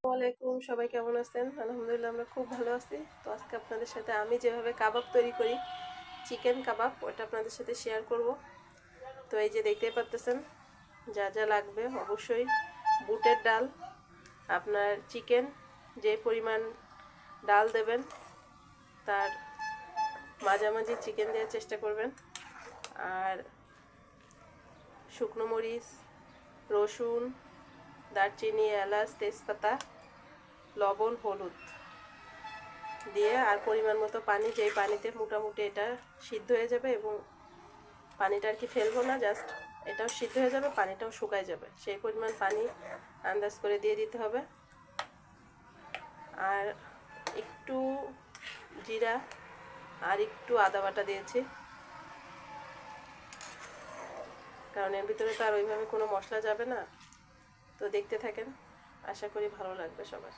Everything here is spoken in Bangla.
ওয়ালাইকুম, সবাই কেমন আছেন? আলহামদুলিল্লাহ আমরা খুব ভালো আছি। তো আজকে আপনাদের সাথে আমি যেভাবে কাবাব তৈরি করি, চিকেন কাবাব, ওটা আপনাদের সাথে শেয়ার করব। তো এই যে দেখতেই পাচ্ছেন, যা যা লাগবে অবশ্যই বুটের ডাল, আপনার চিকেন যে পরিমাণ ডাল দেবেন তার মাঝামাঝি চিকেন দেওয়ার চেষ্টা করবেন। আর শুকনো মরিচ, রসুন, দারচিনি, এলাচ, তেজপাতা, লবণ, হলুদ দিয়ে আর পরিমাণ মতো পানি, যেই পানিতে মোটামুটি এটা সিদ্ধ হয়ে যাবে এবং পানিটা আর কি ফেলবো না, জাস্ট এটাও সিদ্ধ হয়ে যাবে, পানিটাও শুকায় যাবে, সেই পরিমাণ পানি আন্দাজ করে দিয়ে দিতে হবে। আর একটু জিরা আর একটু আদা বাটা দিয়েছি, কারণ এর ভিতরে তো আর ওইভাবে কোনো মশলা যাবে না। তো দেখতে থাকেন, আশা করি ভালো লাগবে সবার।